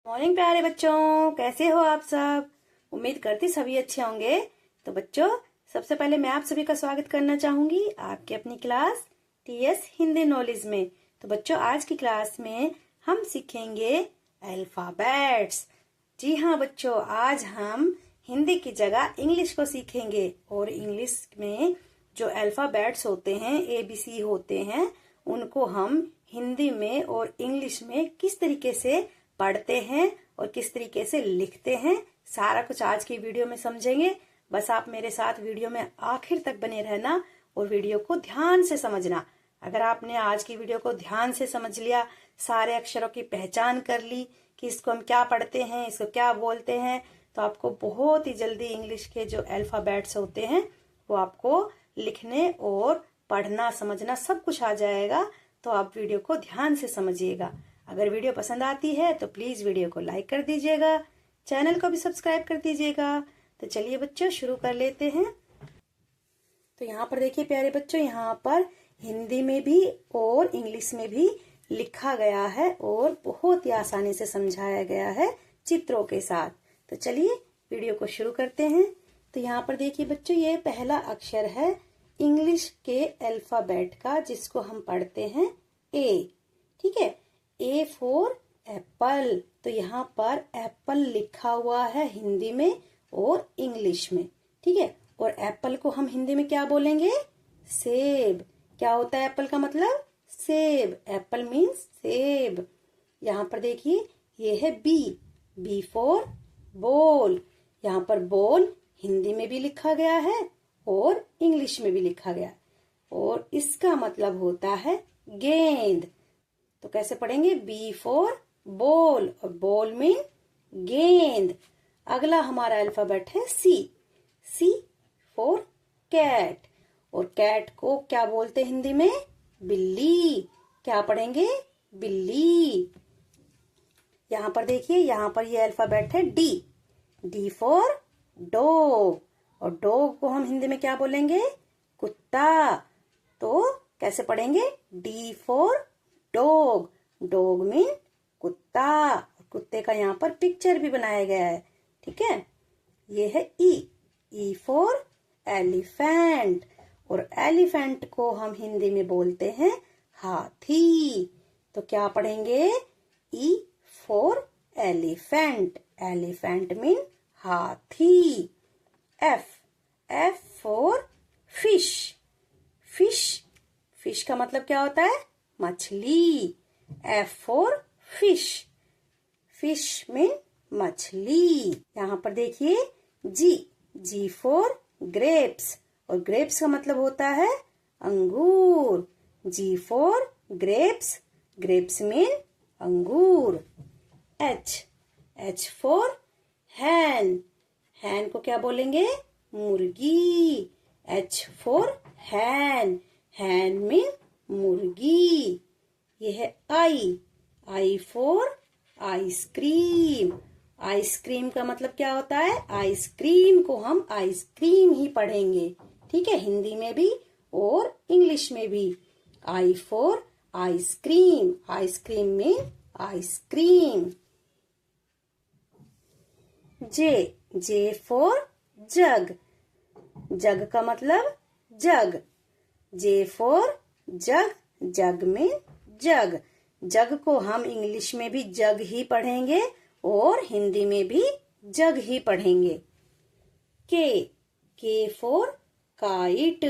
Morning प्यारे बच्चों, कैसे हो आप सब। उम्मीद करती सभी अच्छे होंगे। तो बच्चों, सबसे पहले मैं आप सभी का स्वागत करना चाहूंगी आपकी अपनी क्लास टीएस हिंदी नॉलेज में। तो बच्चों, आज की क्लास में हम सीखेंगे अल्फाबेट्स। जी हाँ बच्चों, आज हम हिंदी की जगह इंग्लिश को सीखेंगे और इंग्लिश में जो अल्फाबेट्स होते हैं, ABC होते हैं, उनको हम हिंदी में और इंग्लिश में किस तरीके से पढ़ते हैं और किस तरीके से लिखते हैं, सारा कुछ आज की वीडियो में समझेंगे। बस आप मेरे साथ वीडियो में आखिर तक बने रहना और वीडियो को ध्यान से समझना। अगर आपने आज की वीडियो को ध्यान से समझ लिया, सारे अक्षरों की पहचान कर ली कि इसको हम क्या पढ़ते हैं, इसको क्या बोलते हैं, तो आपको बहुत ही जल्दी इंग्लिश के जो अल्फाबेट्स होते हैं वो आपको लिखने और पढ़ना समझना सब कुछ आ जाएगा। तो आप वीडियो को ध्यान से समझिएगा। अगर वीडियो पसंद आती है तो प्लीज वीडियो को लाइक कर दीजिएगा, चैनल को भी सब्सक्राइब कर दीजिएगा। तो चलिए बच्चों, शुरू कर लेते हैं। तो यहाँ पर देखिए प्यारे बच्चों, यहाँ पर हिंदी में भी और इंग्लिश में भी लिखा गया है और बहुत ही आसानी से समझाया गया है चित्रों के साथ। तो चलिए वीडियो को शुरू करते हैं। तो यहाँ पर देखिए बच्चों, ये पहला अक्षर है इंग्लिश के अल्फाबेट का, जिसको हम पढ़ते हैं ए। ठीक है, ए फॉर एप्पल। तो यहाँ पर एप्पल लिखा हुआ है हिंदी में और इंग्लिश में। ठीक है, और एप्पल को हम हिंदी में क्या बोलेंगे? सेब। क्या होता है एप्पल का मतलब? सेब। एप्पल मीन्स सेब। यहाँ पर देखिए, ये है बी फॉर बॉल। यहाँ पर बॉल हिंदी में भी लिखा गया है और इंग्लिश में भी लिखा गया है, और इसका मतलब होता है गेंद। तो कैसे पढ़ेंगे? बी फॉर बॉल, और बॉल मीन गेंद। अगला हमारा अल्फाबेट है सी फॉर कैट, और कैट को क्या बोलते हैं हिंदी में? बिल्ली। क्या पढ़ेंगे? बिल्ली। यहाँ पर देखिए, यहाँ पर ये अल्फाबेट है डी फॉर डॉग, और डॉग को हम हिंदी में क्या बोलेंगे? कुत्ता। तो कैसे पढ़ेंगे? D for dog, dog mean कुत्ता। कुत्ते का यहाँ पर पिक्चर भी बनाया गया है। ठीक है, ये है ई फॉर एलिफेंट, और एलिफेंट को हम हिंदी में बोलते हैं हाथी। तो क्या पढ़ेंगे? E for elephant, elephant mean हाथी। एफ फॉर फिश का मतलब क्या होता है? मछली। एफ फॉर फिश मीन मछली। यहाँ पर देखिए जी फॉर ग्रेप्स, और ग्रेप्स का मतलब होता है अंगूर। जी फॉर ग्रेप्स मीन अंगूर। एच फॉर हैन को क्या बोलेंगे? मुर्गी। एच फॉर हैन मीन मुर्गी। ये है आई फॉर आइसक्रीम। आइसक्रीम का मतलब क्या होता है? आइसक्रीम को हम आइसक्रीम ही पढ़ेंगे। ठीक है, हिंदी में भी और इंग्लिश में भी। I for ice cream, ice cream mean ice cream. J for jug का मतलब जग। जे फॉर जग में जग को हम इंग्लिश में भी जग ही पढ़ेंगे और हिंदी में भी जग ही पढ़ेंगे। के फॉर काइट,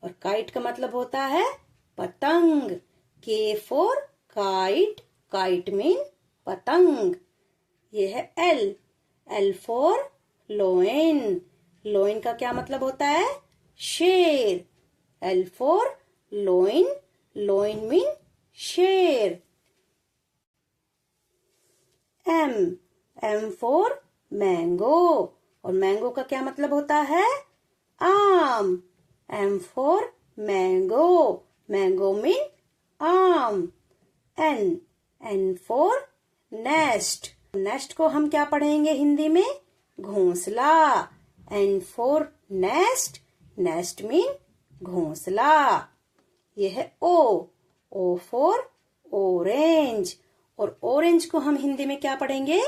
और काइट का मतलब होता है पतंग। के फॉर काइट मीन पतंग। ये है एल फॉर लोइन का क्या मतलब होता है? शेर। एल फॉर लोइन मीन शेर। एम फॉर मैंगो, और मैंगो का क्या मतलब होता है? आम। एम फॉर मैंगो मीन आम। एन फॉर नेस्ट को हम क्या पढ़ेंगे हिंदी में? घोंसला। एन फॉर नेस्ट मीन घोंसला। ये है ओ फॉर ऑरेंज, और ऑरेंज को हम हिंदी में क्या पढ़ेंगे?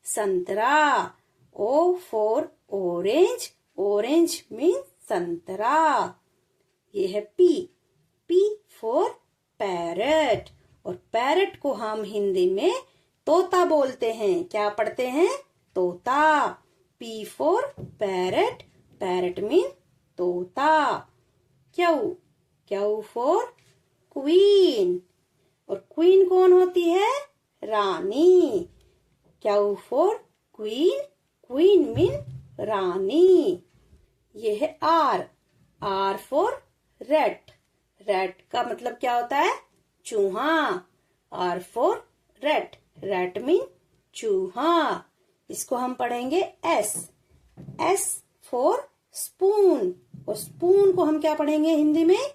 संतरा। O for orange, orange means संतरा। ये है P, P for पैरट, और पैरट को हम हिंदी में तोता बोलते हैं। क्या पढ़ते हैं? तोता। P for parrot, parrot mean तोता। क्यू, क्यू for क्वीन, और क्वीन कौन होती है? रानी। Q for queen, queen mean रानी। ये है R, R for rat, rat का मतलब क्या होता है? चूहा। R for rat, rat mean चूहा। इसको हम पढ़ेंगे एस, एस फॉर स्पून, और स्पून को हम क्या पढ़ेंगे हिंदी में?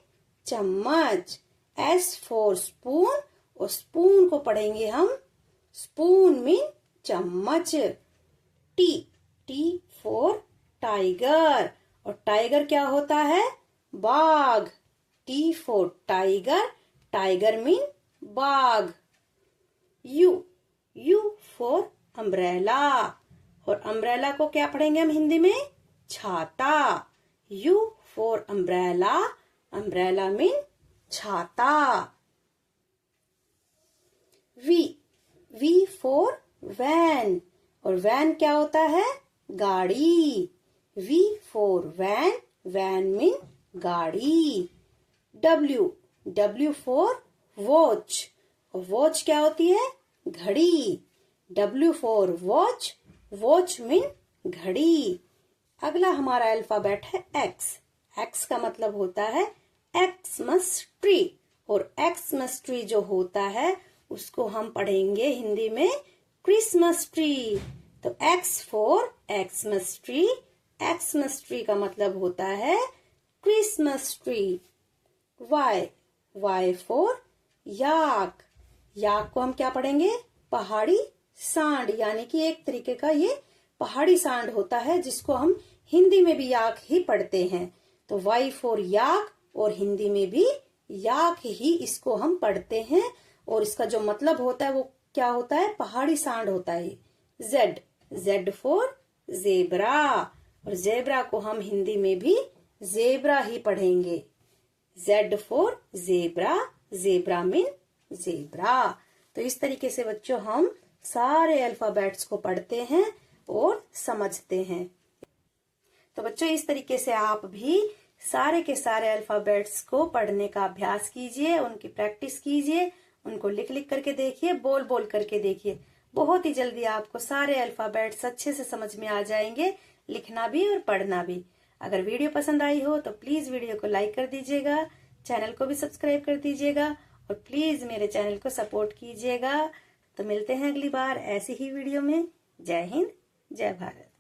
चम्मच। एस फॉर स्पून, और स्पून को पढ़ेंगे हम स्पून मीन चम्मच। टी, टी फॉर टाइगर, और टाइगर क्या होता है? बाघ। T for tiger, tiger mean बाघ। यू, यू फॉर अम्ब्रेला, और अम्ब्रेला को क्या पढ़ेंगे हम हिंदी में? छाता। U for umbrella, umbrella mean छाता। वी, वी फॉर वैन, और वैन क्या होता है? गाड़ी। V for van, van mean गाड़ी। डब्ल्यू, डब्ल्यू फॉर वॉच, और वॉच क्या होती है? घड़ी। W for watch, watch mean घड़ी। अगला हमारा अल्फाबेट है एक्स, एक्स का मतलब होता है एक्समस ट्री, और एक्समस ट्री जो होता है उसको हम पढ़ेंगे हिंदी में क्रिसमस ट्री। तो X for Xmas tree, Xmas tree का मतलब होता है Christmas tree. Y, Y for yak, yak को हम क्या पढ़ेंगे? पहाड़ी सांड, यानी कि एक तरीके का ये पहाड़ी सांड होता है जिसको हम हिंदी में भी याक ही पढ़ते हैं। तो वाई फॉर याक, और हिंदी में भी याक ही इसको हम पढ़ते हैं, और इसका जो मतलब होता है वो क्या होता है? पहाड़ी सांड होता है। जेड, जेड फॉर जेब्रा, और जेब्रा को हम हिंदी में भी जेब्रा ही पढ़ेंगे। Z for zebra, zebra mean zebra. तो इस तरीके से बच्चों हम सारे अल्फाबेट्स को पढ़ते हैं और समझते हैं। तो बच्चों इस तरीके से आप भी सारे के सारे अल्फाबेट्स को पढ़ने का अभ्यास कीजिए, उनकी प्रैक्टिस कीजिए, उनको लिख लिख करके देखिए, बोल बोल करके देखिए। बहुत ही जल्दी आपको सारे अल्फाबेट्स अच्छे से समझ में आ जाएंगे, लिखना भी और पढ़ना भी। अगर वीडियो पसंद आई हो तो प्लीज वीडियो को लाइक कर दीजिएगा, चैनल को भी सब्सक्राइब कर दीजिएगा, और प्लीज मेरे चैनल को सपोर्ट कीजिएगा। तो मिलते हैं अगली बार ऐसी ही वीडियो में। जय हिंद, जय भारत।